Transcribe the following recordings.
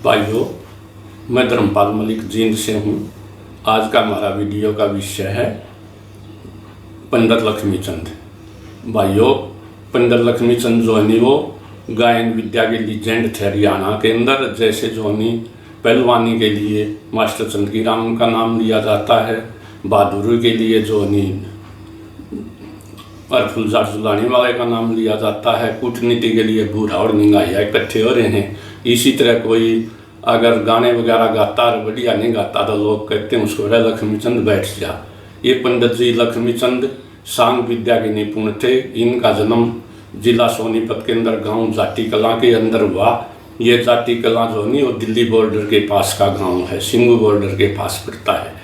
भाइयों, मैं धर्मपाल मलिक जींद से हूँ। आज का हमारा वीडियो का विषय है पंडित लक्ष्मीचंद। भाइयों, पंडित लक्ष्मीचंद जो है वो गायन विद्या के लीजेंड थे हरियाणा के अंदर। जैसे जो पहलवानी के लिए मास्टर चंद्रकीराम का नाम लिया जाता है, बहादुरी के लिए जो और फुलझाड़ झुलाने वाले का नाम लिया जाता है, कूटनीति के लिए बूढ़ा और निंगाइया इकट्ठे हो रहे हैं। इसी तरह कोई अगर गाने वगैरह गाता और बढ़िया नहीं गाता तो लोग कहते हैं उसको रे लक्ष्मीचंद बैठ जा। ये पंडित जी लक्ष्मीचंद सांग विद्या के निपुण थे। इनका जन्म जिला सोनीपत के अंदर गांव जाटी कलां के अंदर हुआ। ये जाटी कलां जो वो दिल्ली बॉर्डर के पास का गांव है, सिंगू बॉर्डर के पास पड़ता है।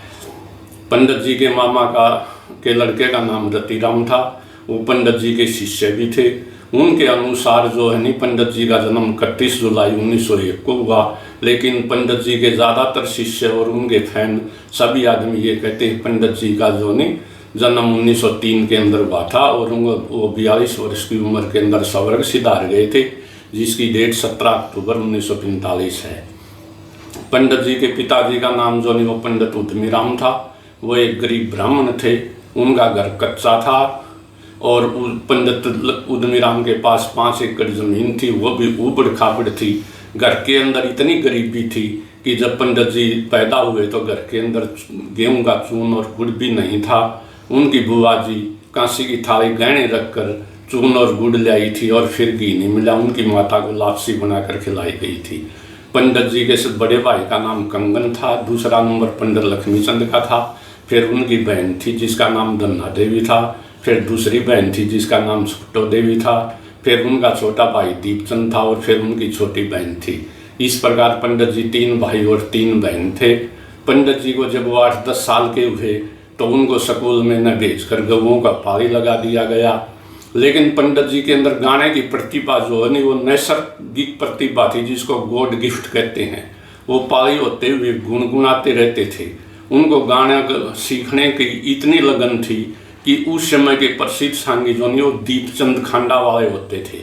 पंडित जी के मामा के लड़के का नाम रतिराम था। वो पंडित जी के शिष्य भी थे। उनके अनुसार जो है पंडित जी का जन्म 31 जुलाई 1901 को हुआ। लेकिन पंडित जी के ज़्यादातर शिष्य और उनके फैन सभी आदमी ये कहते हैं पंडित जी का जो जन्म 1903 के अंदर हुआ था और वो 42 वर्ष की उम्र के अंदर स्वर्ग सिधार गए थे, जिसकी डेट 17 अक्टूबर 1945 है। पंडित जी के पिताजी का नाम जो वो पंडित उद्यमीराम था। वो एक गरीब ब्राह्मण थे। उनका घर कच्चा था और पंडित उद्यमीराम के पास 5 एकड़ ज़मीन थी, वो भी ऊबड़ खाबड़ थी। घर के अंदर इतनी गरीबी थी कि जब पंडित जी पैदा हुए तो घर के अंदर गेहूं का चून और गुड़ भी नहीं था। उनकी बुआ जी कांसी की थाली गहने रखकर चून और गुड़ लाई थी और फिर घी नहीं मिला, उनकी माता को लापसी बनाकर खिलाई गई थी। पंडित जी के बड़े भाई का नाम कंगन था। दूसरा नंबर पंडित लक्ष्मीचंद का था। फिर उनकी बहन थी जिसका नाम धन्ना देवी था। फिर दूसरी बहन थी जिसका नाम छुट्टो देवी था। फिर उनका छोटा भाई दीपचंद था और फिर उनकी छोटी बहन थी। इस प्रकार पंडित जी 3 भाई और 3 बहन थे। पंडित जी को जब वो 8-10 साल के हुए तो उनको स्कूल में न भेजकर गऊओं का पाली लगा दिया गया। लेकिन पंडित जी के अंदर गाने की प्रतिभा जो है वो नैसर्गिक प्रतिभा थी, जिसको गॉड गिफ्ट कहते हैं। वो पाली होते हुए गुनगुनाते रहते थे। उनको गाना सीखने की इतनी लगन थी कि उस समय के प्रसिद्ध सांगी जो वो दीपचंद खांडा वाले होते थे।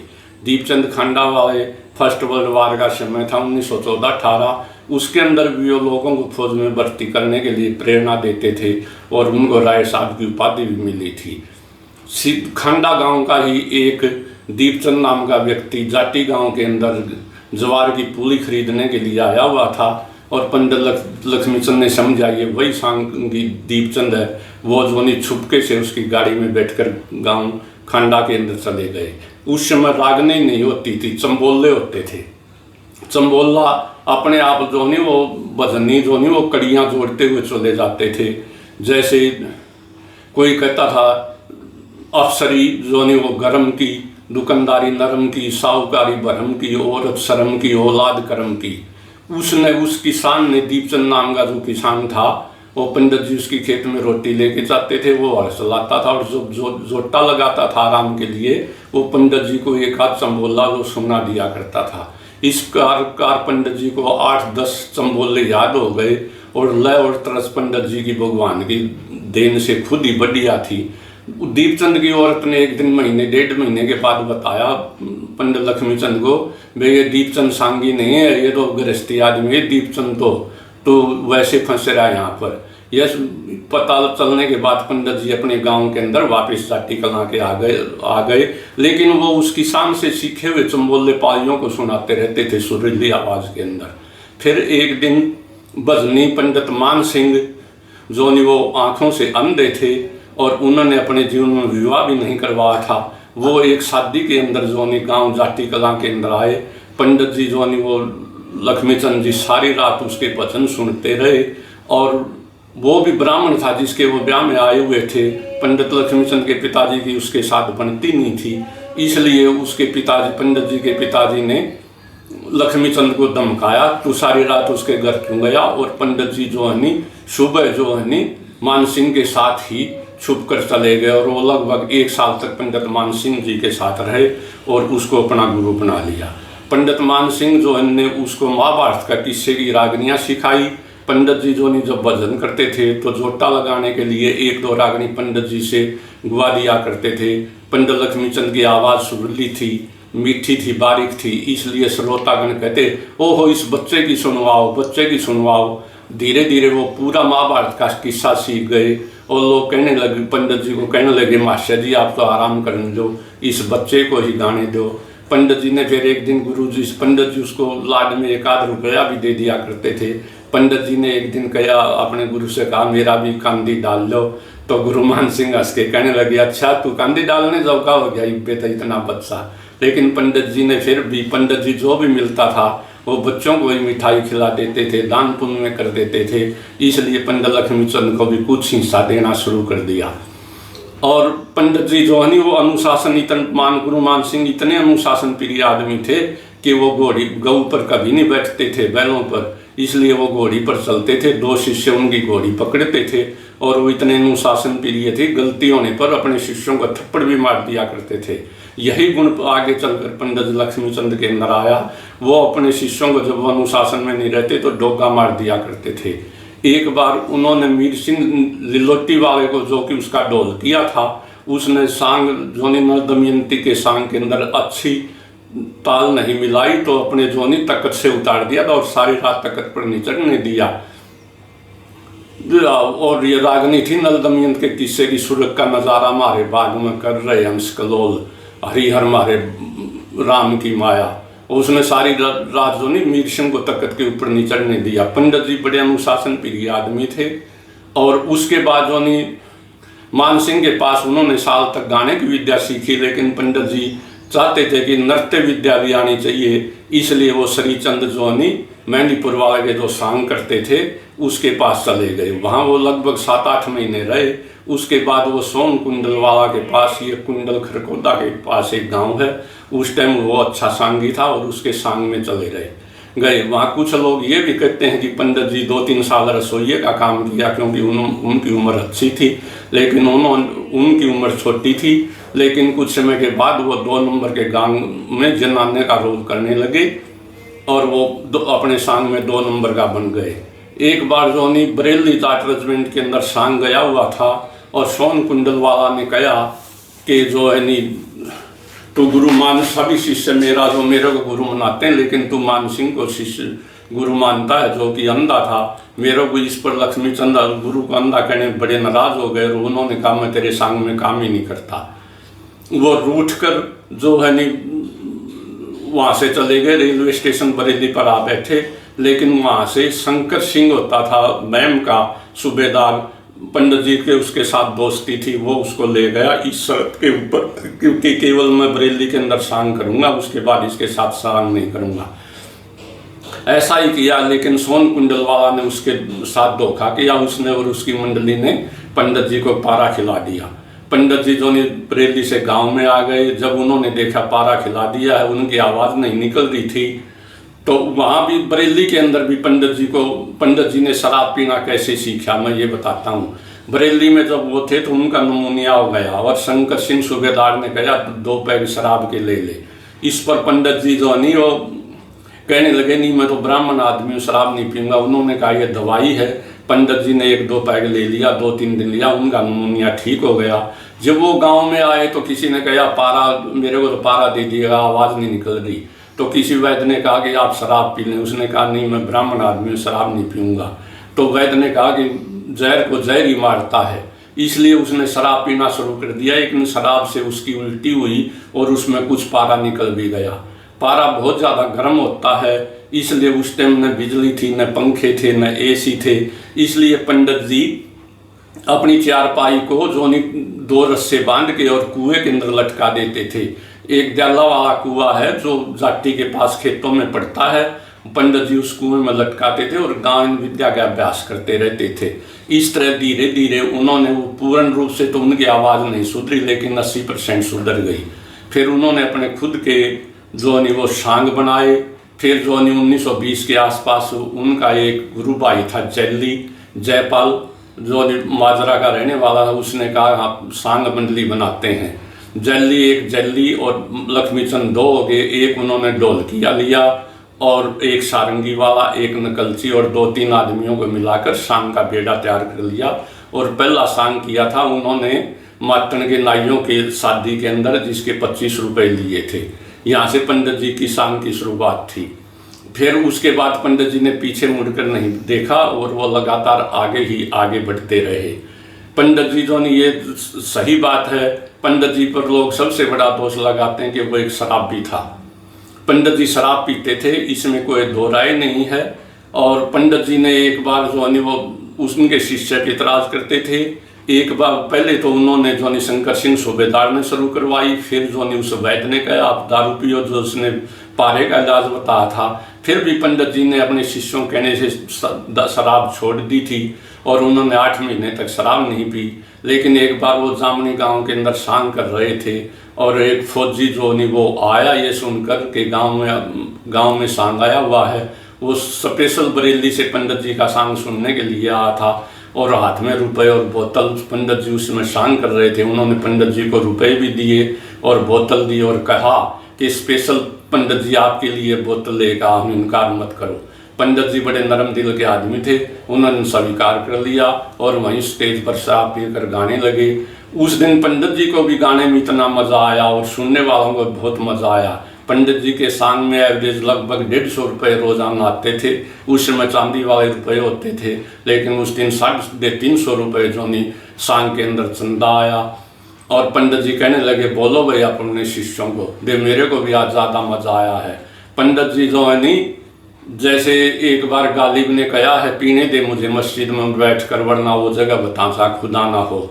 दीपचंद खांडा वाले फर्स्ट वर्ल्ड वार का समय था 1914-18। उसके अंदर भी वो लोगों को फौज में भर्ती करने के लिए प्रेरणा देते थे और उनको राय साहब की उपाधि भी मिली थी। खांडा गांव का ही एक दीपचंद नाम का व्यक्ति जाटी गांव के अंदर ज्वार की पूली खरीदने के लिए आया हुआ था और पंडित लक्ष्मीचंद ने समझा ये वही सांगी दीपचंद है। वो जो छुपके से उसकी गाड़ी में बैठकर गांव खांडा के अंदर चले गए। उस समय रागनी नहीं होती थी, चंबोले होते थे। चंबोला अपने आप जो वो भजनी जो वो कड़ियाँ जोड़ते हुए चले जाते थे। जैसे कोई कहता था अफसरी जो वो गरम की, दुकानदारी नरम की, साहूकारी भरम की, औरत शर्म की, औलाद करम की। उसने उस किसान ने, दीपचंद नाम का जो किसान था, वो पंडित जी उसकी खेत में रोटी लेके जाते थे। वो हल चलाता था और जो जोटा लगाता था आराम के लिए, वो पंडित जी को एक आध चंबोला वो सुना दिया करता था। इस कार पंडित जी को 8-10 चंबोले याद हो गए और लय और तरस पंडित जी की भगवान की देन से खुद ही बढ़िया थी। दीपचंद की औरत ने एक दिन 1.5 महीने के बाद बताया पंडित लक्ष्मीचंद को, भाई ये दीपचंद सांगी नहीं है, ये तो गृहस्थी आदमी है। दीपचंद तो वैसे फंस रहा है यहाँ पर। यह पता चलने के बाद पंडित जी अपने गांव के अंदर वापस जाटी कलां के आ गए। लेकिन वो उस किसान से सीखे हुए चंबोले पालियों को सुनाते रहते थे सुरीली आवाज़ के अंदर। फिर एक दिन भजनी पंडित मान सिंह जो वो आँखों से अंधे थे और उन्होंने अपने जीवन में विवाह भी नहीं करवाया था, वो एक शादी के अंदर जो गांव जाटी कलां के अंदर आए। पंडित जी जो वो लक्ष्मीचंद जी सारी रात उसके वचन सुनते रहे और वो भी ब्राह्मण था जिसके वो ब्याह में आए हुए थे। पंडित लक्ष्मीचंद के पिताजी की उसके साथ बनती नहीं थी, इसलिए उसके पिताजी, पंडित जी के पिताजी ने लक्ष्मीचंद को धमकाया, तू सारी रात उसके घर क्यों गया। और पंडित जी जो है सुबह जो है मान सिंह के साथ ही छुप कर चले गए और वो लगभग 1 साल तक पंडित मान सिंह जी के साथ रहे और उसको अपना गुरु बना लिया। पंडित मान सिंह जो ने उसको महाभारत का किस्से की रागनियाँ सिखाई। पंडित जी जो जब भजन करते थे तो जोटा लगाने के लिए 1-2 रागनी पंडित जी से गुआ दिया करते थे। पंडित लक्ष्मीचंद की आवाज़ सुरीली थी, मीठी थी, बारीक थी, इसलिए श्रोतागण कहते ओहो इस बच्चे की सुनवाओ, बच्चे की सुनवाओ। धीरे धीरे वो पूरा महाभारत का किस्सा सीख गए और लोग कहने लगे, पंडित जी को कहने लगे मास्टर जी आप तो आराम करने दो, इस बच्चे को ही गाने दो। पंडित जी ने फिर एक दिन पंडित जी उसको लाड में 1 आध रुपया भी दे दिया करते थे। पंडित जी ने एक दिन कहा, अपने गुरु से कहा मेरा भी कांदी डाल लो। तो गुरु मान सिंह हंस के कहने लगे अच्छा तू कांदी डालने जाओ, का हो गया बेटा इतना बच्चा। लेकिन पंडित जी ने फिर भी, पंडित जी जो भी मिलता था वो बच्चों को ही मिठाई खिला देते थे, दान पुण्य में कर देते थे। इसलिए पंडित लक्ष्मीचंद को भी कुछ हिस्सा देना शुरू कर दिया। और पंडित जी जो है वो अनुशासन गुरु मान सिंह इतने अनुशासन प्रिय आदमी थे कि वो गऊ पर कभी नहीं बैठते थे, बैलों पर, इसलिए वो घोड़ी पर चलते थे। 2 शिष्य उनकी घोड़ी पकड़ते थे और वो इतने अनुशासन प्रिय थे, गलती होने पर अपने शिष्यों को थप्पड़ भी मार दिया करते थे। यही गुण आगे चलकर पंडित लक्ष्मीचंद के अंदर आया। वो अपने शिष्यों को जब अनुशासन में नहीं रहते तो डोगा मार दिया करते थे। एक बार उन्होंने मीर सिंह लिलोटी वाले को, जो कि उसका ढोल किया था, उसने सांग जोनी नल दमयंती के सांग के अंदर अच्छी ताल नहीं मिलाई तो अपने जोनी तख्त से उतार दिया था और सारी रात तख्त पर नहीं चढ़ने दिया। और ये रागनी थी नल दमयंत के किस्से की सुरग का नजारा मारे बाग में कर रहे हंस कलोल, हरिहर मारे राम की माया। उसने सारी रात जो नहीं मीर सिंह को तख्त के ऊपर नहीं चढ़ने दिया। पंडित जी बड़े अनुशासन प्रिय आदमी थे। और उसके बाद जो नहीं मान सिंह के पास उन्होंने साल तक गाने की विद्या सीखी, लेकिन पंडित जी चाहते थे कि नृत्य विद्या भी आनी चाहिए। इसलिए वो श्रीचंद जो नहीं मेहंदीपुर वाले के जो सांग करते थे उसके पास चले गए। वहाँ वो लगभग 7-8 महीने रहे। उसके बाद वो सोन कुंडल वाला के पास, ये कुंडल खरकोदा के पास एक गांव है, उस टाइम वो अच्छा सांगी था और उसके सांग में चले गए। वहाँ कुछ लोग ये भी कहते हैं कि पंडित जी 2-3 साल रसोइये का काम किया, क्योंकि उनकी उम्र अच्छी थी, लेकिन उनकी उम्र छोटी थी। लेकिन कुछ समय के बाद वो 2 नंबर के गांव में जनाने का रोल करने लगे और वो अपने सांग में 2 नंबर का बन गए। एक बार जो नहीं बरेली जाट रेजिमेंट के अंदर सांग गया हुआ था और सोन कुंडल वाला ने कहा कि जो है नी तू गुरु मान, सभी शिष्य मेरा जो मेरे को गुरु मनाते हैं, लेकिन तू मान सिंह को शिष्य गुरु मानता है, जो कि अंधा था। मेरे को इस पर लक्ष्मीचंद गुरु को अंधा कहने बड़े नाराज हो गए और उन्होंने कहा मैं तेरे सांग में काम ही नहीं करता। वो रूठ कर जो है नी वहाँ से चले गए, रेलवे स्टेशन बरेली पर आ बैठे। लेकिन वहाँ से शंकर सिंह होता था मैम का सूबेदार, पंडित जी के उसके साथ दोस्ती थी, वो उसको ले गया इस शर्त के ऊपर क्योंकि केवल मैं बरेली के अंदर सांग करूँगा, उसके बाद इसके साथ सांग नहीं करूँगा। ऐसा ही किया, लेकिन सोन कुंडल वाला ने उसके साथ धोखा किया। उसने और उसकी मंडली ने पंडित जी को पारा खिला दिया। पंडित जी जो बरेली से गांव में आ गए। जब उन्होंने देखा पारा खिला दिया है, उनकी आवाज़ नहीं निकल रही थी, तो वहाँ भी बरेली के अंदर भी पंडित जी ने शराब पीना कैसे सीखा मैं ये बताता हूँ। बरेली में जब वो थे तो उनका नमूनिया हो गया और शंकर सिंह सूबेदार ने कहा 2 पैग शराब के ले ले। इस पर पंडित जी जो नहीं वो कहने लगे नहीं मैं तो ब्राह्मण आदमी हूँ, शराब नहीं पीऊँगा। उन्होंने कहा ये दवाई है। पंडित जी ने 1-2 पैग ले लिया, 2-3 दिन लिया, उनका नमूनिया ठीक हो गया। जब वो गाँव में आए तो किसी ने कहा पारा मेरे को तो पारा दे दिएगा, आवाज़ नहीं निकल रही। तो किसी वैद्य ने कहा कि आप शराब पी लें। उसने कहा नहीं मैं ब्राह्मण आदमी हूँ, शराब नहीं पीऊँगा। तो वैद्य ने कहा कि जहर को जहर ही मारता है, इसलिए उसने शराब पीना शुरू कर दिया। लेकिन शराब से उसकी उल्टी हुई और उसमें कुछ पारा निकल भी गया। पारा बहुत ज़्यादा गर्म होता है, इसलिए उस टाइम न बिजली थी, न पंखे थे, न एसी थे। इसलिए पंडित जी अपनी चारपाई को जो 2 रस्से बांध के और कुएं के अंदर लटका देते थे। एक जाला वाला कुआं है जो जाटी के पास खेतों में पड़ता है, पंडित जी उस कुएं में लटकाते थे और गान विद्या का अभ्यास करते रहते थे। इस तरह धीरे धीरे उन्होंने वो पूर्ण रूप से तो उनकी आवाज़ नहीं सुधरी, लेकिन 80% सुधर गई। फिर उन्होंने अपने खुद के जो वो सांग बनाए। फिर जो 1920 के आसपास उनका एक गुरु भाई था जयपाल, जो माजरा का रहने वाला था, उसने कहा आप सांग मंडली बनाते हैं। जल्ली और लक्ष्मीचंद 2 हो गए। एक उन्होंने ढोलकिया लिया और एक सारंगी वाला, एक नकलची और 2-3 आदमियों को मिलाकर सांग का बेड़ा तैयार कर लिया। और पहला सांग किया था उन्होंने मातन के नाइयों के शादी के अंदर, जिसके 25 रुपए लिए थे। यहाँ से पंडित जी की सांग की शुरुआत थी। फिर उसके बाद पंडित जी ने पीछे मुड़कर नहीं देखा और वो लगातार आगे ही आगे बढ़ते रहे। पंडित जी जो ये सही बात है, पंडित जी पर लोग सबसे बड़ा दोष लगाते हैं कि वो एक शराबी था। पंडित जी शराब पीते थे, इसमें कोई दो राय नहीं है। और पंडित जी ने एक बार जो है वो उनके शिष्य की इतराज करते थे। एक बार पहले तो उन्होंने जो शंकर सिंह सूबेदार ने शुरू करवाई, फिर जो उस वैद्य ने कहा आप दारू पियो, जो उसने पारे का इलाज बताया था। फिर भी पंडित जी ने अपने शिष्यों कहने से शराब छोड़ दी थी और उन्होंने 8 महीने तक शराब नहीं पी। लेकिन एक बार वो जामनी गांव के अंदर सांग कर रहे थे और एक फौजी जो नहीं वो आया ये सुनकर के गांव में सांग आया हुआ है। वो स्पेशल बरेली से पंडित जी का सांग सुनने के लिए आया था और हाथ में रुपए और बोतल, पंडित जी उसमें सांग कर रहे थे। उन्होंने पंडित जी को रुपए भी दिए और बोतल दी और कहा कि स्पेशल पंडित जी आपके लिए बोतल लेकर आओ, इनकार मत करो। पंडित जी बड़े नरम दिल के आदमी थे, उन्होंने स्वीकार कर लिया और वहीं स्टेज पर शराब पीकर गाने लगे। उस दिन पंडित जी को भी गाने में इतना मज़ा आया और सुनने वालों को बहुत मज़ा आया। पंडित जी के सांग में एवरेज लगभग 150 रुपये रोजाना आते थे। उस समय चांदी वाले रुपये होते थे, लेकिन उस दिन 350 रुपये जो नहीं सांग के अंदर चंदा आया। और पंडित जी कहने लगे बोलो भाई अपने शिष्यों को दे, मेरे को भी आज ज़्यादा मज़ा आया है। पंडित जी जो है नहीं, जैसे एक बार गालिब ने कहा है पीने दे मुझे मस्जिद में बैठ कर, वरना वो जगह बता सा खुदा ना हो।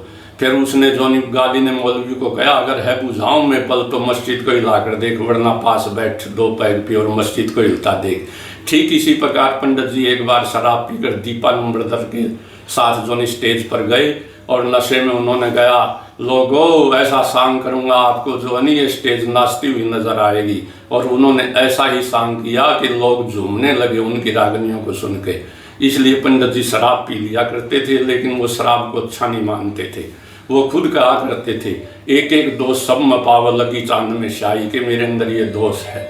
फिर उसने जो गाली ने मौलवी को कहा अगर है बुझाऊं मैं पल तो मस्जिद को हिला कर देख, वरना पास बैठ 2 पैग पी और मस्जिद को हिलता देख। ठीक इसी प्रकार पंडित जी एक बार शराब पीकर दीपा नंबरदर के साथ जो स्टेज पर गए और नशे में उन्होंने कहा लोगों ऐसा सांग करूंगा आपको जो है ये स्टेज नाचती हुई नजर आएगी। और उन्होंने ऐसा ही सांग किया कि लोग झूमने लगे उनकी रागनियों को सुन के। इसलिए पंडित जी शराब पी लिया करते थे, लेकिन वो शराब को अच्छा नहीं मानते थे। वो खुद कहा करते थे एक एक दोष सब में पावर लगी चांद में शाही के, मेरे अंदर ये दोष है।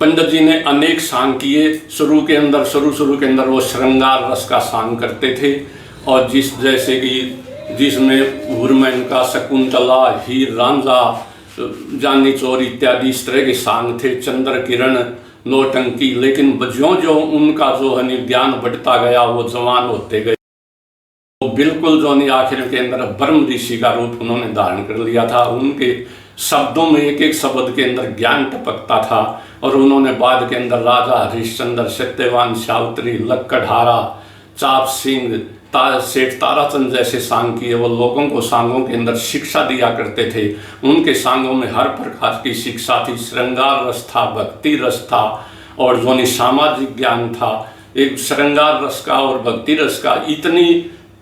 पंडित जी ने अनेक सांग किए। शुरू के अंदर वो श्रृंगार रस का सांग करते थे और जैसे कि जिसमें उर्मैन का शकुंतला, हीर रांझा, जानी चोर इत्यादि इस तरह के सांग थे, चंद्र किरण, नौटंकी। लेकिन ज्यों उनका जो है ज्ञान बढ़ता गया वो जवान होते गए। वो बिल्कुल जो नहीं आखिर के अंदर ब्रह्म ऋषि का रूप उन्होंने धारण कर लिया था। उनके शब्दों में एक एक शब्द के अंदर ज्ञान टपकता था। और उन्होंने बाद के अंदर राजा हरिश्चंद्र, सत्यवान सावित्री, लक्कड़हारा, चाप सिंह, सेठ ताराचंद जैसे सांग किए। वो लोगों को सांगों के अंदर शिक्षा दिया करते थे। उनके सांगों में हर प्रकार की शिक्षा थी। श्रृंगार रस था, भक्ति रस था और जो सामाजिक ज्ञान था। एक श्रृंगार रस का और भक्ति रस का इतनी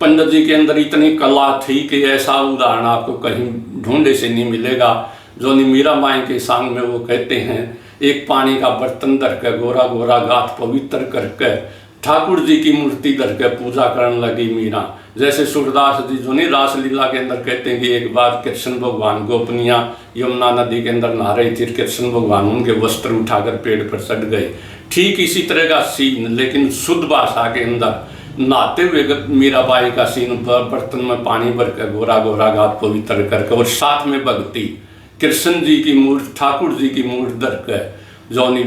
पंडित जी के अंदर इतनी कला थी कि ऐसा उदाहरण आपको कहीं ढूंढे से नहीं मिलेगा। जो मीराबाई के सांग में वो कहते हैं एक पानी का बर्तन धर कर गोरा गोरा गाथ पवित्र करके ठाकुर जी की मूर्ति धर के पूजा करने लगी मीरा। जैसे सूरदास जी जो नहीं रासलीला के अंदर कहते हैं कि एक बार कृष्ण भगवान गोपनिया यमुना नदी के अंदर नहा रही थी, कृष्ण भगवान उनके वस्त्र उठाकर पेड़ पर चढ़ गए। ठीक इसी तरह का सीन, लेकिन शुद्ध भाषा के अंदर नहाते हुए मीराबाई का सीन, बर्तन में पानी भर कर गोरा गोरा गात पवित्र करके और साथ में भक्ति, कृष्ण जी की मूर्ति, ठाकुर जी की मूर्ति धर कर जौनी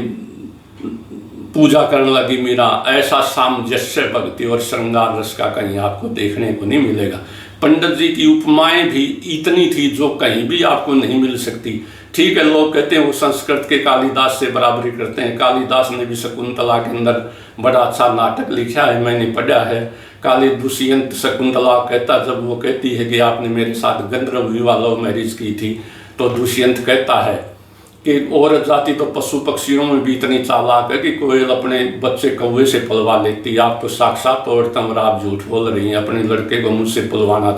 पूजा करने लगी मीरा। ऐसा सामंजस्य भक्ति और श्रृंगार रस का कहीं आपको देखने को नहीं मिलेगा। पंडित जी की उपमाएं भी इतनी थी जो कहीं भी आपको नहीं मिल सकती। ठीक है, लोग कहते हैं वो संस्कृत के कालिदास से बराबरी करते हैं। कालिदास ने भी शकुंतला के अंदर बड़ा अच्छा नाटक लिखा है, मैंने पढ़ा है। काली दुष्यंत शकुंतला कहता, जब वो कहती है कि आपने मेरे साथ गंधर्व विवाह लव मैरिज की थी, तो दुष्यंत कहता है कि औरत जाति तो पशु पक्षियों में भी इतनी चालाक है कि कोयल अपने बच्चे कौवे से पलवा लेती, आप तो साक्षात औरतम और आप झूठ बोल रही हैं, अपने लड़के को मुझसे पलवाना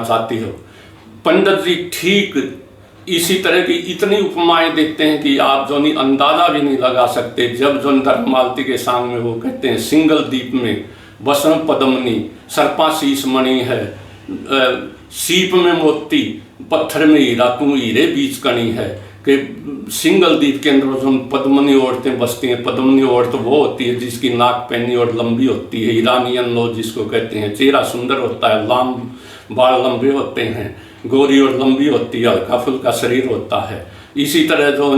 चाहती हो। पंडित जी ठीक इसी तरह की इतनी उपमाएं देते हैं कि आप जो नहीं अंदाजा भी नहीं लगा सकते। जब जो धर्ममालती के सांग में वो कहते हैं सिंगल दीप में बसम पदमनी, सर्पा शीश मणि है, सीप में मोती, पत्थर में हीरा, तू हीरे बीच कणी है। कि सिंगल द्वीप के अंदर जो पद्मनी औरतें बसती हैं, पद्मनी औरत वो होती है जिसकी नाक पैनी और लंबी होती है, ईरानियन लो जिसको कहते हैं, चेहरा सुंदर होता है, बाल लंबे होते हैं, गोरी और लंबी होती है, हल्का फुल्का शरीर होता है। इसी तरह जो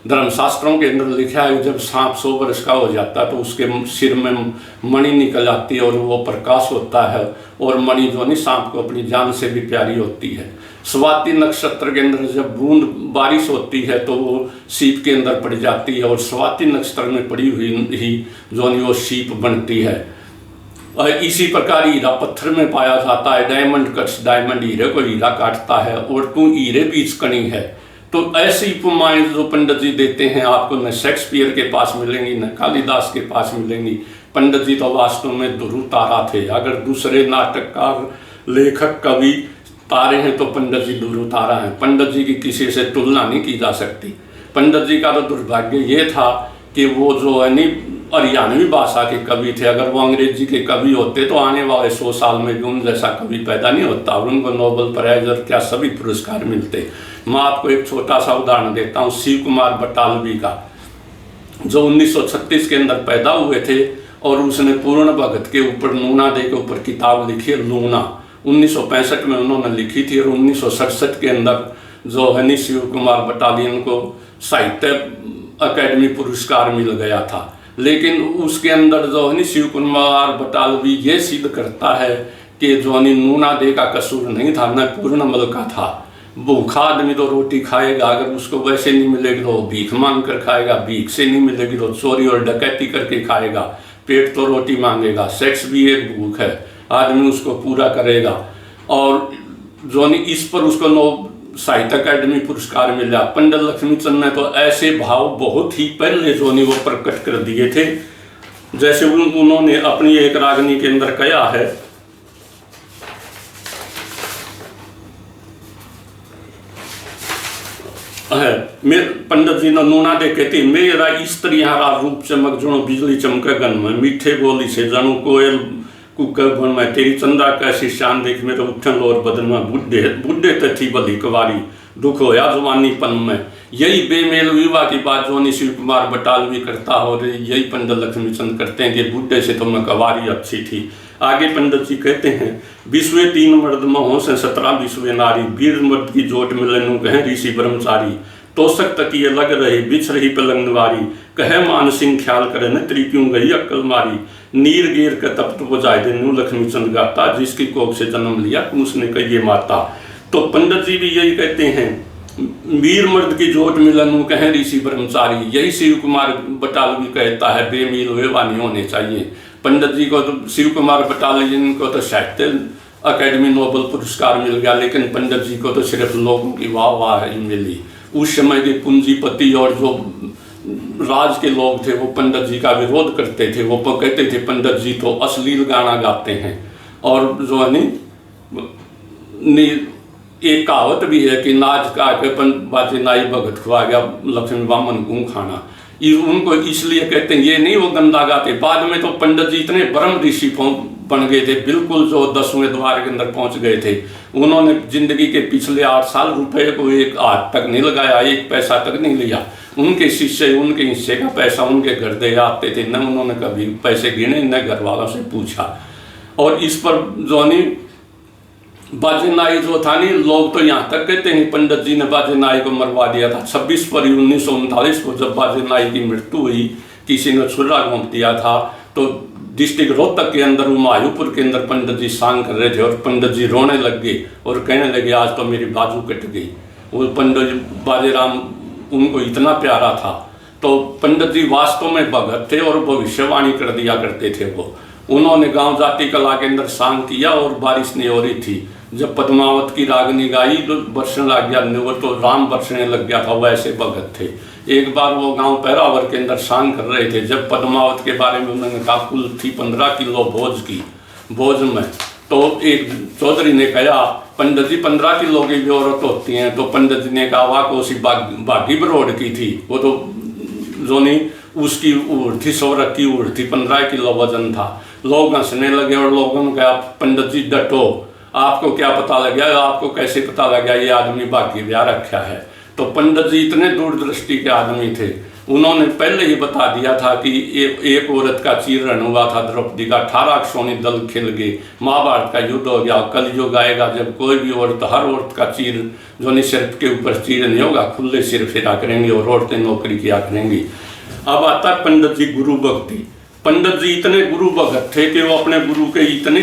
धर्मशास्त्रों के अंदर लिखा है, जब सांप 100 वर्ष का हो जाता है तो उसके सिर में मणि निकल आती है और वो प्रकाश होता है, और मणि जो सांप को अपनी जान से भी प्यारी होती है। स्वाति नक्षत्र के अंदर जब बूंद बारिश होती है तो वो सीप के अंदर पड़ जाती है, और स्वाति नक्षत्र में पड़ी हुई ही जो वो सीप बनती है। और इसी प्रकार हीरा पत्थर में पाया जाता है। डायमंड कट्स डायमंड, हीरे को हीरा काटता है, और तू हीरे बीच कणी है। तो ऐसी उपमाएं जो पंडित जी देते हैं आपको न शेक्सपियर के पास मिलेंगी, न कालिदास के पास मिलेंगी। पंडित जी तो वास्तव में ध्रुव तारा थे। अगर दूसरे नाटककार, लेखक, कवि तारे हैं तो पंडित जी ध्रुव तारा हैं। पंडित जी की किसी से तुलना नहीं की जा सकती। पंडित जी का तो दुर्भाग्य ये था कि वो जो है नहीं हरियाणवी भाषा के कवि थे। अगर वो अंग्रेजी के कवि होते तो आने वाले 100 साल में भी उन जैसा कवि पैदा नहीं होता, और उनको नोबेल प्राइज और क्या सभी पुरस्कार मिलते। मैं आपको एक छोटा सा उदाहरण देता हूँ शिव कुमार बटालवी का, जो 1936 के अंदर पैदा हुए थे, और उसने पूर्ण भगत के ऊपर, नूना दे के ऊपर किताब लिखी है, लूना। 1965 में उन्होंने लिखी थी, और 1967 के अंदर जो है शिव कुमार बटालियन को साहित्य अकेडमी पुरस्कार मिल गया था। लेकिन उसके अंदर जो है शिव कुमार बटालवी ये सिद्ध करता है कि जो नूना दे का कसूर नहीं था, न पूर्णमल का था। भूखा आदमी तो रोटी खाएगा, अगर उसको वैसे नहीं मिलेगी तो भीख मांग कर खाएगा, भीख से नहीं मिलेगी तो चोरी और डकैती करके खाएगा। पेट तो रोटी मांगेगा। सेक्स भी एक भूख है, आदमी उसको पूरा करेगा। और जो इस पर उसको साहित्य अकेडमी पुरस्कार मिला। पंडित लक्ष्मीचंद ने तो ऐसे भाव बहुत ही पहले जो वो प्रकट कर दिए थे। जैसे उन्होंने अपनी एक रागनी के अंदर कहा है, पंडित जी ने नूना दे कहती, मेरा स्त्री हारा रूप चमक जनो बिजली चमके गन में, मीठे बोली से जनो कोयल कुकर बन में, तेरी चंदा कैसी शान देख मेरे उठन और बदन में, बुढ़े बुढ़े तो थी बली कुवारी, दुख होया जवानी पन में। यही बेमेल विवाह की बात जो शिव कुमार बटालवी करता हो, यही पंडित लक्ष्मीचंद करते हैं कि बुढ़े से तो मैं कवारी अच्छी थी। आगे पंडित जी कहते हैं, विश्वे 3 मर्द महो से 17 विश्वे नारी, वीर मर्द की जोट मिलन कहें ऋषि ब्रह्मचारी, तोषक तकिए लग रहे बिछ रही पलंगवारी, कहे मान सिंह ख्याल करे न त्री क्यों गई अक्ल मारी, नीर गेर के तप्त बजाए देनु लक्ष्मीचंद गाता, जिसकी कोख से जन्म लिया उसने कहिए माता। तो पंडित जी भी यही कहते हैं, वीर मर्द की जोट मिलन कहें ऋषि ब्रह्मचारी। यही शिव कुमार बटालवी कहता है, बेमील वेवा नहीं होने चाहिए। पंडित जी को तो, शिव कुमार बटालवी को तो साहित्य अकेडमी नोबेल पुरस्कार मिल गया, लेकिन पंडित जी को तो सिर्फ लोगों की वाह वाह ही मिली। उस समय के पूंजीपति और जो राज के लोग थे वो पंडित जी का विरोध करते थे। वो कहते थे पंडित जी तो अश्लील गाना गाते हैं। और जो है नहीं एक कहावत भी है कि नाच का के बाजे नाई भगत खुआ गया, लक्ष्मी बामन घूम खाना। उनको इसलिए कहते हैं, ये नहीं वो गंदा गाते। बाद में तो पंडित जी इतने ब्रह्म ऋषि बन गए थे, बिल्कुल जो 10वें द्वार के अंदर पहुंच गए थे। उन्होंने जिंदगी के पिछले 8 साल रुपए को एक हाथ तक नहीं लगाया, एक पैसा तक नहीं लिया। उनके शिष्य उनके हिस्से का पैसा उनके घर दे आते थे, न उन्होंने कभी पैसे गिने न घर वालों से पूछा। और इस पर जो नहीं बाजे नाई जो था नहीं, लोग तो यहाँ तक कहते हैं पंडित जी ने बाजे नाई को मरवा दिया था। 26 फरवरी 1939 को जब बाजे नाई की मृत्यु हुई, किसी ने छुरा घोंप दिया था, तो डिस्ट्रिक्ट रोहतक के अंदर हुमायूंपुर के अंदर पंडित जी सांग कर रहे थे, और पंडित जी रोने लग गए और कहने लगे आज तो मेरी बाजू कट गई। वो पंडित बाजेराम उनको इतना प्यारा था। तो पंडित जी वास्तव में भगत थे और भविष्यवाणी कर दिया करते थे। वो उन्होंने गांव जाति कला के अंदर सांग किया और बारिश नहीं हो रही थी। जब पद्मावत की रागनी गाई तो बरसने लग गया, वो तो राम बरसने लग गया था, वैसे भगत थे। एक बार वो गांव पैरावर के अंदर सांग कर रहे थे, जब पद्मावत के बारे में उन्होंने कहा कुल थी 15 किलो भोज में, तो एक चौधरी ने कहा पंडित जी 15 किलो की भी औरत होती हैं। तो पंडित जी ने कहा वाह कोसी बागी बरोड़ की थी, वो तो जो नहीं उसकी ऊँट थी, सौरभ की ऊँट थी, 15 किलो वजन था। लोग हंसने लगे और लोगों ने कहा पंडित जी डटो, आपको क्या पता लग गया, आपको कैसे पता लग गया ये आदमी बाकी ब्याह रखा है। तो तो पंडित जी इतने दूरदृष्टि के आदमी थे, उन्होंने पहले ही बता दिया था कि एक औरत का चीरण हुआ था द्रौपदी का, 18 सोने दल खिल गए, महाभारत का युद्ध हो गया। कल युग आएगा जब कोई भी औरत, हर औरत का चीर जो नहीं सिर के ऊपर चीर नहीं होगा, खुले सिर फिरा करेंगे और औरतें नौकरी किया करेंगी। अब आता है पंडित जी गुरु भक्ति। पंडित जी इतने गुरु भगत थे कि वो अपने गुरु के इतने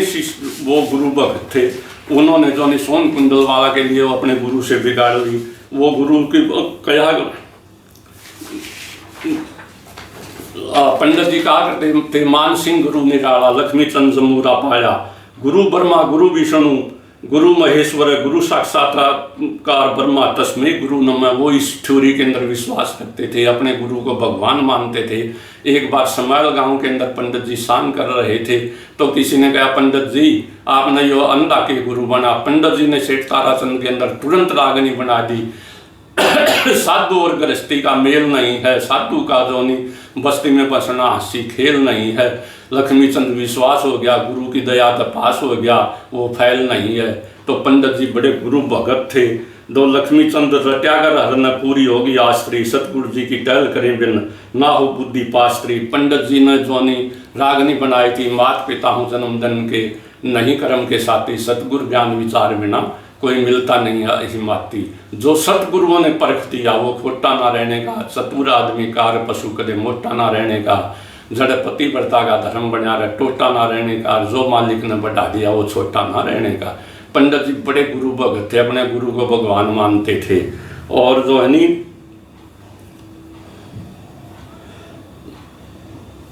वो गुरु भगत थे, उन्होंने जो नहीं सोन कुंडल वाला के लिए वो अपने गुरु से बिगाड़ ली। वो गुरु की कहा, पंडित जी कहा करते थे, मान सिंह गुरु निराला, लक्ष्मी चंद जमूरा पाया, गुरु ब्रह्मा गुरु विष्णु गुरु महेश्वर गुरु साक्षात्कार ब्रह्मा तस्मै गुरु नमः। वो इस थ्योरी के अंदर विश्वास करते थे, अपने गुरु को भगवान मानते थे। एक बार समायल गांव के अंदर पंडित जी शांत कर रहे थे, तो किसी ने कहा, पंडित जी आपने यो अंधा के गुरु बना। पंडित जी ने सेठ ताराचंद के अंदर तुरंत रागनी बना दी। साधु और गृहस्थी का मेल नहीं है, साधु का जो नहीं बस्ती में बसना हंसी खेल नहीं है। लक्ष्मी चंद विश्वास हो गया, गुरु की दया तो पास हो गया, वो फैल नहीं है। तो पंडित जी बड़े गुरु भगत थे। दो लक्ष्मी चंद रट्यागर हर न पूरी होगी आश्री, सतगुरु जी की टहल करें बिन ना हो बुद्धि पास्त्री। पंडित जी ने जो नहीं रागनी बनाई थी, मात पिता हूँ जन्मदन के, नहीं कर्म के साथी, सतगुरु ज्ञान विचार बिना कोई मिलता नहीं है हिमाती। जो सतगुरुओं ने परख दिया वो खोटा ना रहने का, चतुर आदमी कार पशु कदे मोटा ना रहने का, जड़ पतिव्रता का धर्म बना रहे टोटा ना रहने का, जो मालिक ने बढ़ा दिया वो छोटा ना रहने का। पंडित जी बड़े गुरु भगत थे, अपने गुरु को भगवान मानते थे। और जो है नी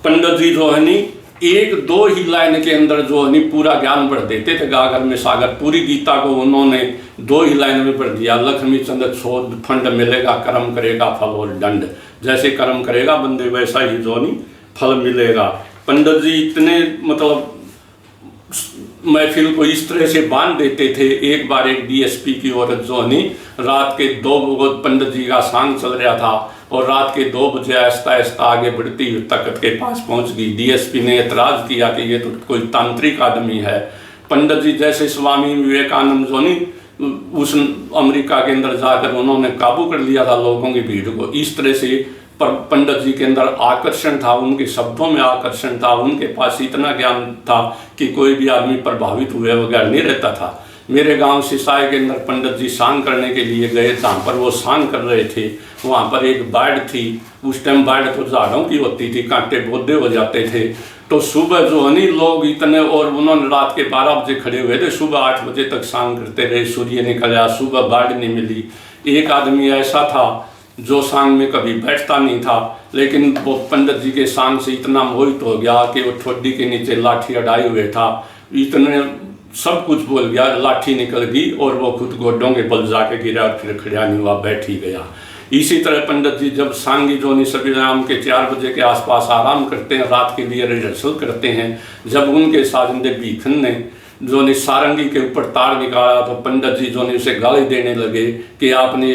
पंडित जी जो है नी एक दो ही लाइन के अंदर जो है पूरा ज्ञान भर देते थे, गागर में सागर। पूरी गीता को उन्होंने 2 ही लाइन में भर दिया। लक्ष्मी चंद्र शोध फंड मिलेगा, कर्म करेगा फल और दंड। जैसे कर्म करेगा बंदे वैसा ही जो नहीं फल मिलेगा। पंडित जी इतने मतलब महफिल को इस तरह से बांध देते थे। एक बार एक डीएसपी की औरत जो नहीं रात के 2 बजे पंडित जी का सांग चल रहा था और रात के 2 बजे आहिस्ता आहिस्ता आगे बढ़ती हुई तख्त के पास पहुंच गई। डीएसपी ने एतराज किया कि ये तो कोई तांत्रिक आदमी है। पंडित जी जैसे स्वामी विवेकानंद जो नहीं उस अमेरिका के अंदर जाकर उन्होंने काबू कर लिया था लोगों की भीड़ को। इस तरह से पर पंडित जी के अंदर आकर्षण था, उनके शब्दों में आकर्षण था, उनके पास इतना ज्ञान था कि कोई भी आदमी प्रभावित हुए बगैर नहीं रहता था। मेरे गांव सिसाई के अंदर पंडित जी सांग करने के लिए गए, जहाँ पर वो सांग कर रहे थे वहाँ पर एक बाढ़ थी। उस टाइम बाढ़ तो झाड़ों की होती थी, कांटे बोधे हो जाते थे। तो सुबह जो है नहीं लोग इतने, और उन्होंने रात के 12 बजे खड़े हुए थे, सुबह 8 बजे तक सांग करते रहे। सूर्य निकल आया, सुबह बाढ़ नहीं मिली। एक आदमी ऐसा था जो सांग में कभी बैठता नहीं था, लेकिन वो पंडित जी के सांग से इतना मोहित हो गया कि वो ठोडी के नीचे लाठी अड़ाए हुए था। इतने सब कुछ बोल गया, लाठी निकल गई और वो खुद गोडों के बल जाके गिरा और फिर खड़ा नहीं हुआ, बैठ ही गया। इसी तरह पंडित जी जब सांगी जो नहीं सभी राम के 4 बजे के आसपास आराम करते हैं, रात के लिए रिहर्सल करते हैं, जब उनके साजिंदे भीखन ने जो ने सारंगी के ऊपर तार निकाला तो पंडित जी जो ने उसे गाली देने लगे कि आपने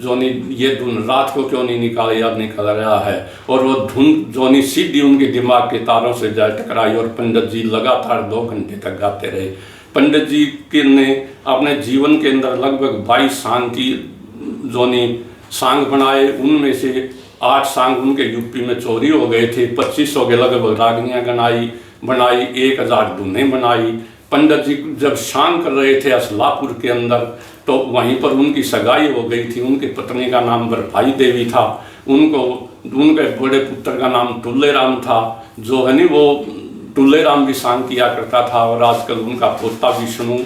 जो ने ये धुन रात को क्यों नहीं निकाली, अब निकल रहा है। और वो धुन जो ने सीधी उनके दिमाग के तारों से जा टकराई और पंडित जी लगातार 2 घंटे तक गाते रहे। पंडित जी के ने अपने जीवन के अंदर लगभग 22 सांग की जो ने सांग बनाए, उनमें से 8 सांग उनके यूपी में चोरी हो गए थे। 2500 के लगभग रागनियाँ बनाई 1000 धुनें बनाई। पंडित जी जब शांग कर रहे थे असलापुर के अंदर, तो वहीं पर उनकी सगाई हो गई थी। उनकी पत्नी का नाम बरभाई देवी था, उनके बड़े पुत्र का नाम टुल्लेराम था, जो है नहीं वो टुल्लेराम भी शांग किया करता था। और आजकल उनका पोता विष्णु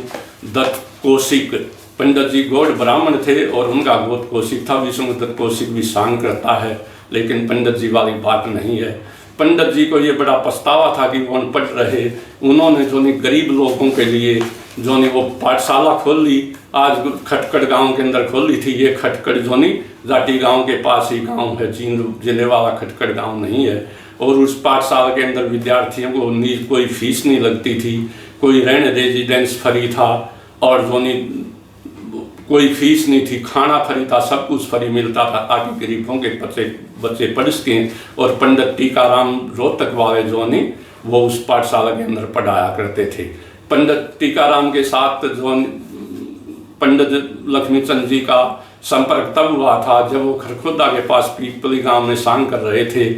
दत्त कौशिक, पंडित जी गौड़ ब्राह्मण थे और उनका गोत्र कौशिक था। विष्णु दत्त कौशिक भी शांग करता है, लेकिन पंडित जी वाली बात नहीं है। पंडित जी को ये बड़ा पछतावा था कि वो अनपढ़ रहे। उन्होंने जो नहीं गरीब लोगों के लिए जो नहीं वो पाठशाला खोल ली, आज खटकड़ गांव के अंदर खोली थी। ये खटकड़ जो नहीं जाटी गांव के पास ही गांव है, जींद जिले वाला खटकड़ गांव नहीं है। और उस पाठशाला के अंदर विद्यार्थियों को कोई फीस नहीं लगती थी, कोई रहने रेजिडेंस फ्री था और जो नहीं कोई फीस नहीं थी, खाना फ्री था, सब कुछ फ्री मिलता था ताकि गरीबों के बच्चे पढ़ सकें। और पंडित टीकाराम रोहतक वाले जो ने वो उस पाठशाला के अंदर पढ़ाया करते थे। पंडित टीकाराम के साथ जो पंडित लक्ष्मीचंद जी का संपर्क तब हुआ था जब वो खरखुदा के पास पीपली गांव में सांग कर रहे थे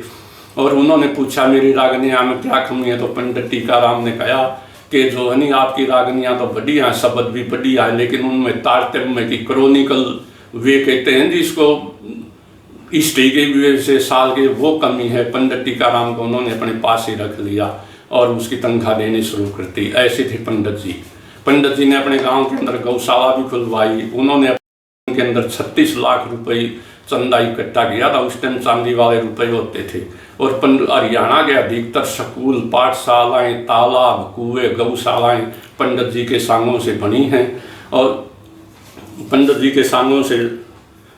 और उन्होंने पूछा मेरी रागनियाँ में क्या कमी है। तो पंडित टीकाराम ने कहा कि जो है नहीं आपकी रागनियाँ तो बढ़िया हैं, शब्द भी बढ़िया है, लेकिन उनमें तारतम्य की क्रॉनिकल वे कहते हैं जिसको हिस्ट्री के वजह से साल के वो कमी है। पंडित टीकाराम को उन्होंने अपने पास ही रख लिया और उसकी तनख्वाह देनी शुरू कर दी। ऐसे थे पंडित जी। पंडित जी ने अपने गांव के अंदर गौशाला भी खुलवाई। उन्होंने के अंदर 36 लाख रुपए चंदा इकट्ठा किया था। उस टाइम चांदी वाले रुपए होते थे। और हरियाणा के अधिकतर स्कूल, पाठशालाएं, तालाब, कुएं, गौशालाएं पंडित जी के सांगों से बनी हैं। और पंडित जी के सांगों से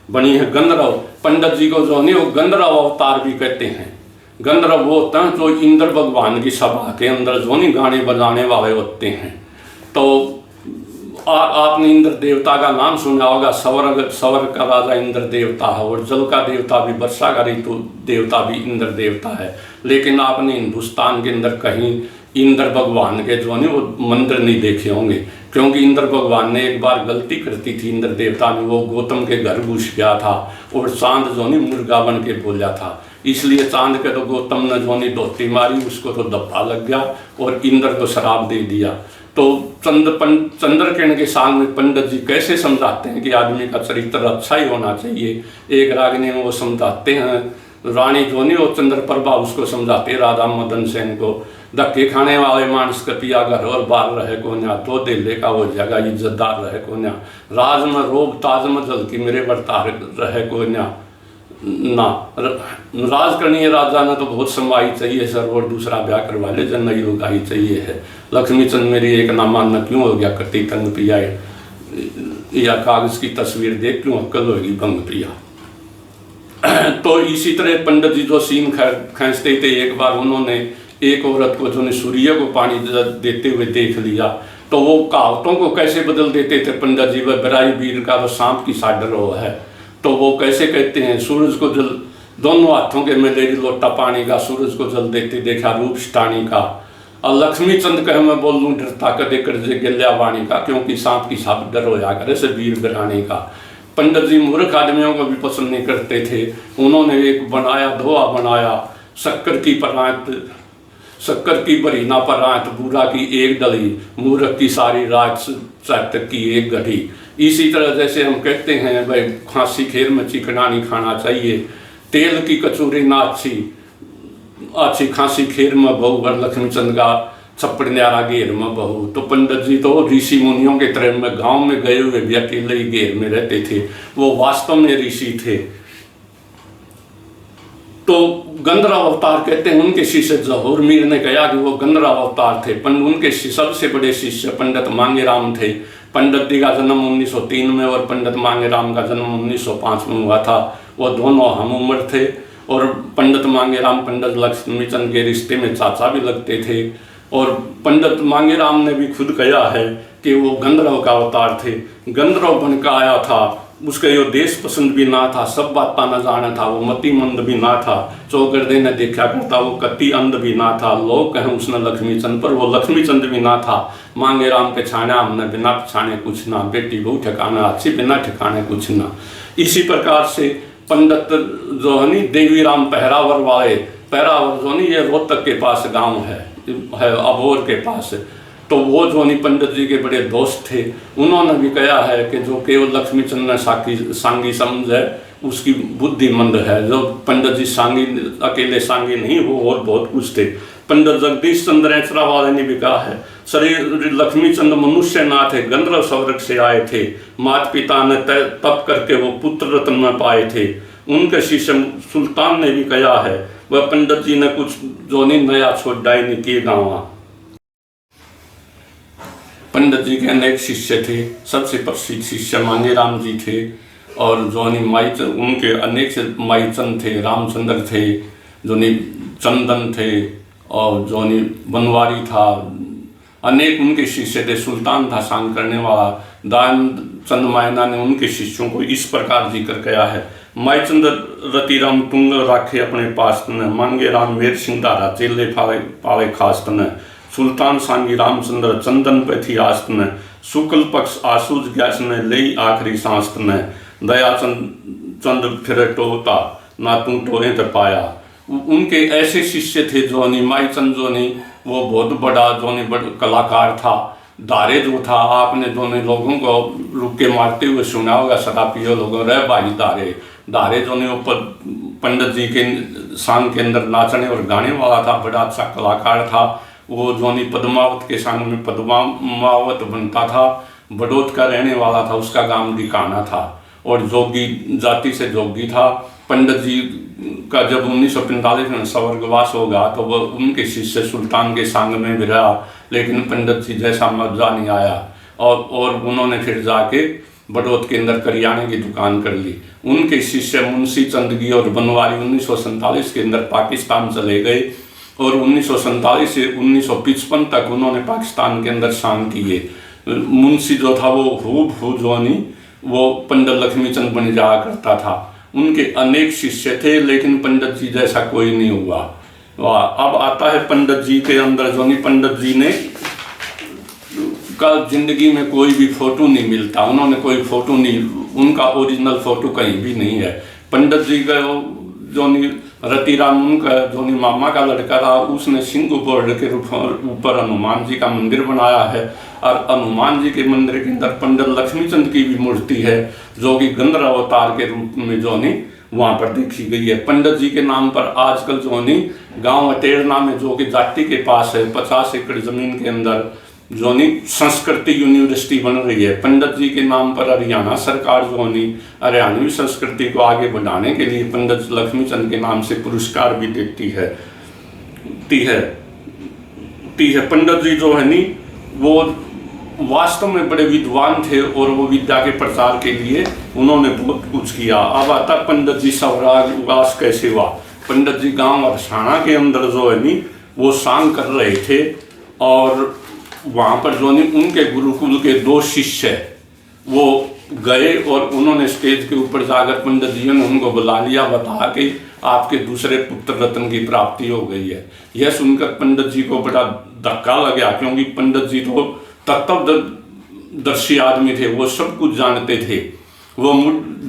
बनी है। गंधर्व पंडित जी को जो नहीं वो गंधर्व अवतार भी कहते हैं। गंधर्व वो होता है जो इंद्र भगवान की सभा के अंदर जो नहीं गाने बजाने वाले होते हैं। तो आपने इंद्र देवता का नाम सुना होगा। सवर का राजा इंद्र देवता है और जल का देवता भी, वर्षा का ऋतु देवता भी इंद्र देवता है। लेकिन आपने हिंदुस्तान के अंदर कहीं इंद्र भगवान के जो नहीं वो मंदिर नहीं देखे होंगे, क्योंकि इंद्र भगवान ने एक बार गलती करती थी। इंद्र देवता ने वो गौतम के घर घुस गया था और चांद जो नहीं मुर्गा बन के बोला था, इसलिए चांद के तो गौतम ने जो नहीं धोती मारी, उसको तो धब्बा लग गया और इंद्र को शराब दे दिया। तो चंद्रकिरण के सामने पंडित जी कैसे समझाते हैं कि आदमी का चरित्र अच्छा ही होना चाहिए। एक रागनी में वो समझाते हैं, रानी जो नहीं वो चंद्रप्रभा उसको समझाते राधा मदन सेन को, धक्के खाने वाले मानस कपिया घर और बार रहे कोन्या, तो दिल्ले का वो जगह इज्जतदार रहे कोन्या, राज में रोग ताज में जल की मेरे बरतार रहे कोन्या ना। राज करनी राजा ने तो बहुत समाई चाहिए सर, और दूसरा ब्याह करवा ले जन नई लुगाई चाहिए है। लक्ष्मी चंद मेरी एक ना मानना क्यों हो गया करती तंग पिया, या कागज की तस्वीर देख क्यों अक्ल होगी भंग पिया। तो इसी तरह पंडित जी जो सीन खींचते थे, एक बार उन्होंने एक औरत को जो ने सूर्य को पानी देते हुए देख लिया, तो वो कहावतों को कैसे बदल देते थे पंडित जी। वह बराई वीर का तो सांप की साडर हो है, तो वो कैसे कहते हैं सूरज को जल दोनों हाथों के में ले लोटा पानी का, सूरज को जल देते देखा रूप स्टानी का। और लक्ष्मी चंद कह मैं बोल लूँ डरता कदे कर जे गिल्या वाणी का, क्योंकि सांप की साप डर हो जाकर ऐसे वीर बराने का। पंडित जी मूर्ख आदमियों को भी पसंद नहीं करते थे। उन्होंने एक बनाया धोआ बनाया, शक्कर की भरी ना परात, बूढ़ा की एक डली, मूर्ख की सारी रात चैत्र की एक घड़ी। इसी तरह जैसे हम कहते हैं भाई खांसी खीर में चिकना नहीं खाना चाहिए, तेल की कचौरी ना अच्छी खांसी खीर में बहू, वर लक्ष्मी चंद का छप्पड़ न्यारा घेर में बहू। तो पंडित जी तो ऋषि मुनियों के तरह में गांव में गए हुए भी अकेले ही घेर में रहते थे, वो वास्तव में ऋषि थे। तो गंधर्व अवतार कहते हैं उनके शिष्य जहूर मीर ने कहा कि वो गंधर्व अवतार थे। उनके सबसे बड़े शिष्य पंडित मांगेराम थे। पंडित जी का जन्म 1903 में और पंडित मांगेराम का जन्म 1905 में हुआ था। वो दोनों हम उम्र थे और पंडित मांगेराम पंडित लक्ष्मी चंद के रिश्ते में चाचा भी लगते थे। और पंडित मांगेराम ने भी खुद कहा है कि वो गंधर्व का अवतार थे, गंधर्व बनकर आया था। उसका यो देश पसंद भी ना था, सब बातें न जाना था, वो मति मंद भी ना था, चौगर्दे ने देखा करता, वो कति अंध भी ना था। लोग कहें उसने लक्ष्मी चंद पर, वो लक्ष्मी चंद भी ना था। मांगेराम के छाना हमने बिना छाने कुछ ना, बेटी बहु ठिकाना अच्छी बिना ठिकाने कुछ ना। इसी प्रकार से पंडित जो है नी देवी राम पहरावर वाले, पहरावर जो नहीं ये रोहतक के पास गाँव है अबोर के पास, तो वो जो नहीं पंडित जी के बड़े दोस्त थे। उन्होंने भी कहा है कि जो केवल लक्ष्मी चंद ने सांगी समझ है उसकी बुद्धि मंद है। जो पंडित जी सांगी अकेले सांगी नहीं, वो और बहुत कुछ थे। पंडित जगदीश चंद्र ऐचरा वाले ने भी कहा है शरीर लक्ष्मी चंद मनुष्य ना थे, गंधर्व स्वर्ग से आए थे। माता पिता ने तप करके वो पुत्र रत्न में पाए थे। उनके शिष्य सुल्तान ने भी कहा है वह पंडित जी ने कुछ जो नहीं नया छोड़ डाई नहीं किए गाँव। पंडित जी के अनेक शिष्य थे, सबसे प्रसिद्ध शिष्य मांगेराम जी थे और जोनी माईचंद, उनके अनेक से माईचंद थे, रामचंद्र थे, जोनी चंदन थे और जोनी बनवारी था। अनेक उनके शिष्य थे। सुल्तान था सांग करने वाला। दयानंद चंद मायना ने उनके शिष्यों को इस प्रकार जिक्र किया है। माईचंद रतिराम तुंग राखे अपने पास तने, मांगेराम वीर सिंह धारा चेले पावे खास तने, सुल्तान सांगी रामचंद्र चंदन पे थी आस्त ने, शुक्ल पक्ष आसूज गैस ने ले आखिरी सांस ने, चंद फिर टोता ना तू टोए तो पाया। उनके ऐसे शिष्य थे जो माई चंद जो वो बहुत बड़ा बड़ा कलाकार था। दारे जो था, आपने दोनों लोगों को रुक के मारते हुए सुना होगा, शराबियों लोगों रे भाई दारे जो वो पंडित जी के सांग के अंदर नाचने और गाने वाला था, बड़ा अच्छा कलाकार था। वो जो पद्मावत के सांग में पद्मावत बनता था, बड़ौत का रहने वाला था, उसका गांव दिखाना था और जोगी जाति से जोगी था। पंडित जी का जब 1945 में स्वर्गवास होगा तो वह उनके शिष्य सुल्तान के सांग में भी रहा, लेकिन पंडित जी जैसा मजा नहीं आया और उन्होंने फिर जाके बड़ौत के अंदर करियाने की दुकान कर ली। उनके शिष्य मुंशी चंदगी और बनवारी 1947 के अंदर पाकिस्तान चले गए और 1947 से 1955 तक उन्होंने पाकिस्तान के अंदर सांग किए। मुंशी जो था वो हूबहू वो पंडित लक्ष्मीचंद बन जाया करता था। उनके अनेक शिष्य थे, लेकिन पंडित जी जैसा कोई नहीं हुआ। अब आता है पंडित जी के अंदर जो पंडित जी ने का जिंदगी में कोई भी फोटो नहीं मिलता, उन्होंने कोई फोटो नहीं, उनका ओरिजिनल फोटो कहीं भी नहीं है। पंडित जी का जो रतिराम उनका जो मामा का लड़का था, उसने सिंह बोर्ड के ऊपर हनुमान जी का मंदिर बनाया है और हनुमान जी के मंदिर के अंदर पंडित लक्ष्मीचंद की भी मूर्ति है जो कि गंधर्व अवतार के रूप में जो वहाँ पर देखी गई है। पंडित जी के नाम पर आजकल जो गांव अटेरना में जो कि जाति के पास है 50 एकड़ जमीन के अंदर जो संस्कृति यूनिवर्सिटी बन रही है। पंडित जी के नाम पर हरियाणा सरकार जो हरियाणवी संस्कृति को आगे बढ़ाने के लिए पंडित लक्ष्मीचंद के नाम से पुरस्कार भी देती है। पंडित जी जो है वो वास्तव में बड़े विद्वान थे और वो विद्या के प्रचार के लिए उन्होंने बहुत कुछ किया। अब आता पंडित जी स्वराज उगास कैसे हुआ। पंडित जी गांव अरसाना के अंदर जो है वो सांग कर रहे थे और वहाँ पर जो उनके गुरुकुल के 2 शिष्य वो गए और उन्होंने स्टेज के ऊपर जाकर पंडित जी ने उनको बुला लिया, बता के आपके दूसरे पुत्र रत्न की प्राप्ति हो गई है। यह सुनकर पंडित जी को बड़ा धक्का लगा, क्योंकि पंडित जी तो तत्वदर्शी आदमी थे, वो सब कुछ जानते थे। वो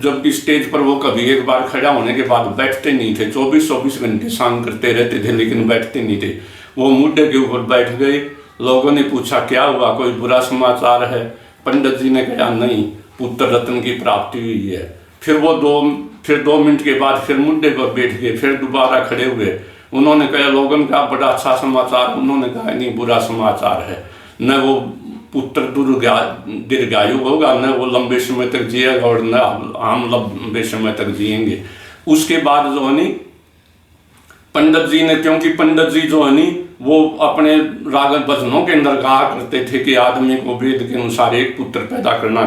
जबकि स्टेज पर वो कभी एक बार खड़ा होने के बाद बैठते नहीं थे, 24 घंटे सांग करते रहते थे लेकिन बैठते नहीं थे। वो मुद्दे के ऊपर बैठ गए। लोगों ने पूछा क्या हुआ, कोई बुरा समाचार है? पंडित जी ने कहा नहीं, पुत्र रत्न की प्राप्ति हुई है। फिर वो 2 मिनट के बाद फिर मुद्दे पर बैठ गए, फिर दोबारा खड़े हुए। उन्होंने कहा लोगों का बड़ा अच्छा समाचार, उन्होंने कहा नहीं बुरा समाचार है, न वो पुत्र दीर्घायु होगा, न वो लंबे समय तक जिएगा और न हम लंबे समय तक जिएंगे। उसके बाद जो है पंडित जी ने, क्योंकि पंडित जी जो है वो अपने राग भजनों के अंदर कहा करते थे कि आदमी को वेद के अनुसार एक पुत्र पैदा करना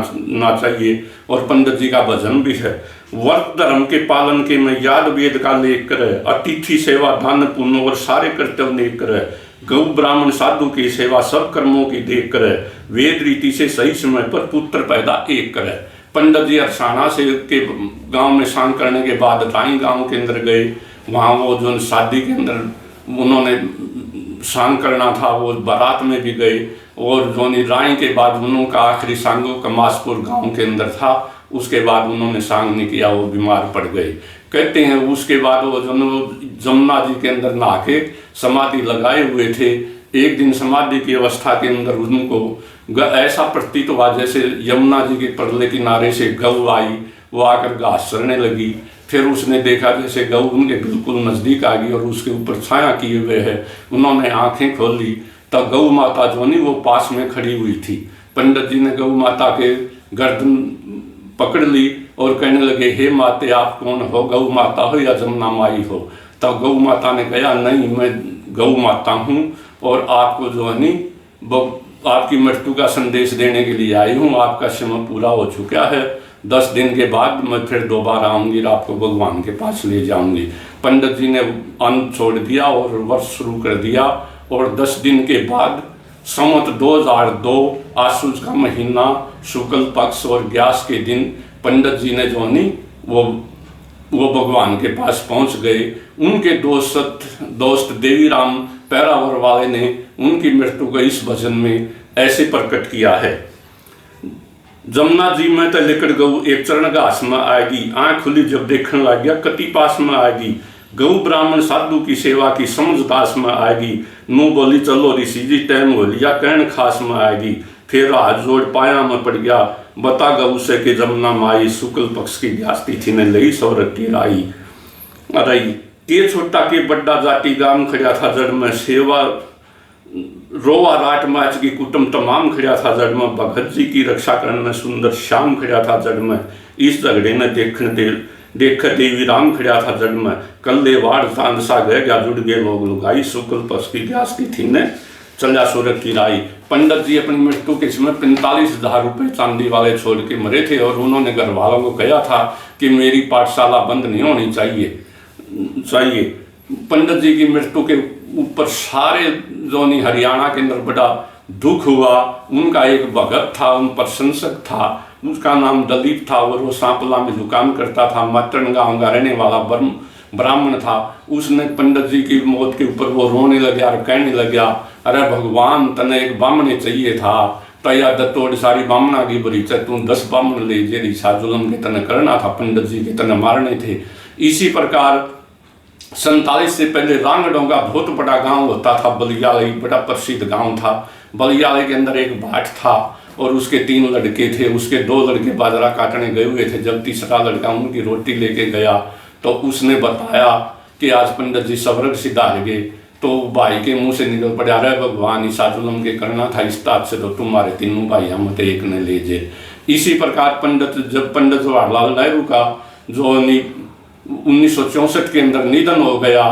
चाहिए, और पंडित जी का भजन भी है। वर्त धर्म के पालन के में याद वेद का लेख कर, अतिथि सेवा दान पुण्य और सारे कर्तव्य नेक कर, गौ ब्राह्मण साधु की सेवा सब कर्मों की देख कर, वेद रीति से सही समय पर पुत्र पैदा एक कर। पंडित जी अरसाना से के गांव में शांत करने के बाद राई गांव के अंदर गए। वहाँ वो जो शादी के अंदर उन्होंने सांग करना था, वो बारात में भी गए। और जो राय के बाद उनका आखिरी सांगो कमासपुर गांव के अंदर था। उसके बाद उन्होंने सांग नहीं किया, वो बीमार पड़ गए। कहते हैं उसके बाद वो जो जमुना जी के अंदर नहा के समाधि लगाए हुए थे। एक दिन समाधि की अवस्था के अंदर उनको ऐसा प्रतीत हुआ जैसे यमुना जी के परले किनारे से गऊ आई, वो आकर घास चरने लगी। फिर उसने देखा जैसे गऊ उनके बिल्कुल नज़दीक आ गई और उसके ऊपर छाया किए हुए है। उन्होंने आंखें खोल ली, तब गऊ माता जो नहीं वो पास में खड़ी हुई थी। पंडित जी ने गऊ माता के गर्दन पकड़ ली और कहने लगे, हे माते आप कौन हो, गऊ माता हो या जमुना माई हो? तब गऊ माता ने कहा, नहीं मैं गऊ माता हूँ और आपको जो है आपकी मृत्यु का संदेश देने के लिए आई हूँ। आपका समय पूरा हो चुका है, 10 दिन के बाद मैं फिर दोबारा आऊँगी और आपको भगवान के पास ले जाऊँगी। पंडित जी ने अन्न छोड़ दिया और व्रत शुरू कर दिया। और 10 दिन के बाद संवत 2002 आशुज का महीना शुक्ल पक्ष और ग्यास के दिन पंडित जी ने जो नहीं वो भगवान के पास पहुंच गए। उनके दोस्त देवीराम पैरावर वाले ने उनकी मृत्यु को इस भजन में ऐसे प्रकट किया है। जमुना जी में तो लिकड़ गऊ एक चरण घास में आएगी, आँख खुली जब देखने लग गया कति पास में आएगी। गऊ ब्राह्मण साधु की सेवा की समझ दास में आएगी, नू बोली चलो ऋषि जी टाइम हो लिया कहन खास में आएगी। फिर हाथ जोड़ पाया में पड़ गया, बता गऊ से कि जमुना माई, शुक्ल पक्ष की व्यास तिथि ने लई सौरभ की राई। अरे के छोटा के बड्डा जाति गाम खड़ा था जड़ में, सेवा रोवा राट माच की कुटुंब तमाम खड़ा था जड़ में। भगत जी की रक्षा करने सुंदर श्याम खड़ा था जड़ में। इस झगड़े ने देख देवी राम खड़ा था जड़ में। कल्ले वाड़ चांद सा गया जुड़ गए लोग लुगाई, शुक्ल पक्ष की व्यास तिथि ने चला सूरज की राई। पंडित जी अपनी मृत्यु के समय 45,000 रुपये चांदी वाले छोड़ के मरे थे और उन्होंने घर वालों को कहा था कि मेरी पाठशाला बंद नहीं होनी चाहिए। पंडित जी की मृत्यु के ऊपर सारे जोनी हरियाणा के अंदर बड़ा दुख हुआ। उनका एक भगत था, उन प्रशंसक था, उसका नाम दलीप था और वो सांपला में दुकान करता था। मातरण गाँव का रहने वाला ब्राह्मण था। उसने पंडित जी की मौत के ऊपर वो रोने लगा और कहने लगा, अरे भगवान तने एक बामणे चाहिए था, तया दत्तोड़ सारी बामणा की बरी तू 10 बामण ले जेरी जुलम के तने करना था, पंडित जी के तने मारने थे। इसी प्रकार 47 से पहले रांगड़ों का बहुत बड़ा गांव होता था बलियाली, बड़ा प्रसिद्ध गांव था। बलियाली के अंदर एक भाट था और उसके 3 लड़के थे। उसके 2 लड़के बाजरा काटने गए हुए थे। जब तीसरा लड़का उनकी रोटी लेके गया तो उसने बताया कि आज पंडित जी स्वर्ग सिधार गए। तो भाई के मुंह से निकल पड़ा, अरे भगवान ईसा जुलम के करना था इस ताप से तो तुम्हारे तीनों भाई हम तो एक ने ले जे। इसी प्रकार जब पंडित जवाहरलाल नेहरू का जो 1964 के अंदर निधन हो गया,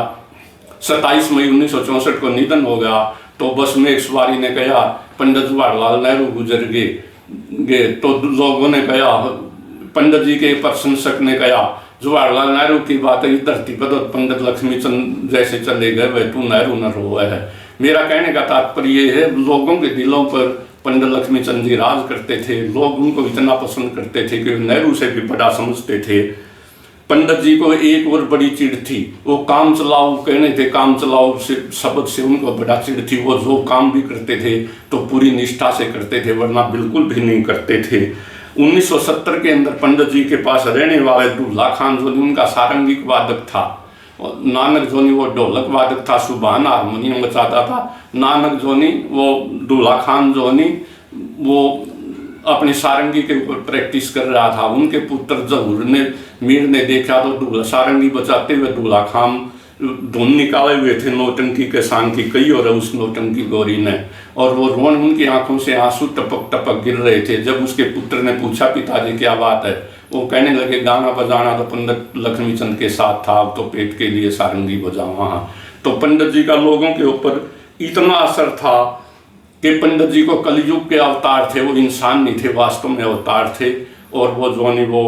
27 मई 1964 को निधन हो गया, तो बस में एक सवारी ने कहा पंडित जवाहरलाल नेहरू गुजर गए। तो लोगों ने कहा, पंडित जी के प्रशंसक ने कहा, जवाहरलाल नेहरू की बात है, इस धरती पर तो पंडित लक्ष्मीचंद जैसे चले गए, वह तू नेहरू न रोए है। मेरा कहने का तात्पर्य ये है, लोगों के दिलों पर पंडित लक्ष्मीचंद जी राज करते थे। लोग उनको इतना पसंद करते थे कि नेहरू से भी बड़ा समझते थे। पंडित जी को एक और बड़ी चिढ़ थी, वो काम चलाओ कहने थे, काम चलाओ शब्द से उनको बड़ा चिढ़ थी। वो जो काम भी करते थे तो पूरी निष्ठा से करते थे, वरना बिल्कुल भी नहीं करते थे। 1970 के अंदर पंडित जी के पास रहने वाले दूल्हा खान जोनी उनका सारंगिक वादक था, नानक जोनी वो ढोलक वादक था, सुभान हारमोनियम बजाता था। नानक जोनी वो दूल्हा खान जोनी वो अपनी सारंगी के ऊपर प्रैक्टिस कर रहा था। उनके पुत्र जहूर ने मीर ने देखा तो सारंगी बजाते हुए दूल्हा खान धुन निकाले हुए थे नौटंकी के सांग की कई और उस नौटंकी गौरी ने, और वो रोन उनकी आंखों से आंसू टपक टपक गिर रहे थे। जब उसके पुत्र ने पूछा पिताजी क्या बात है, वो कहने लगे गाना बजाना तो पंडित लक्ष्मीचंद के साथ था, अब तो पेट के लिए सारंगी बजाऊँ। तो पंडित जी का लोगों के ऊपर इतना असर था कि पंडित जी को कलयुग के अवतार थे, वो इंसान नहीं थे, वास्तव में अवतार थे। और वो जोनी वो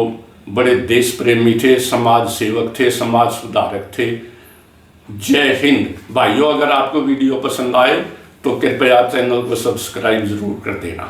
बड़े देश प्रेमी थे, समाज सेवक थे, समाज सुधारक थे। जय हिंद भाइयों। अगर आपको वीडियो पसंद आए तो कृपया चैनल को सब्सक्राइब जरूर कर देना।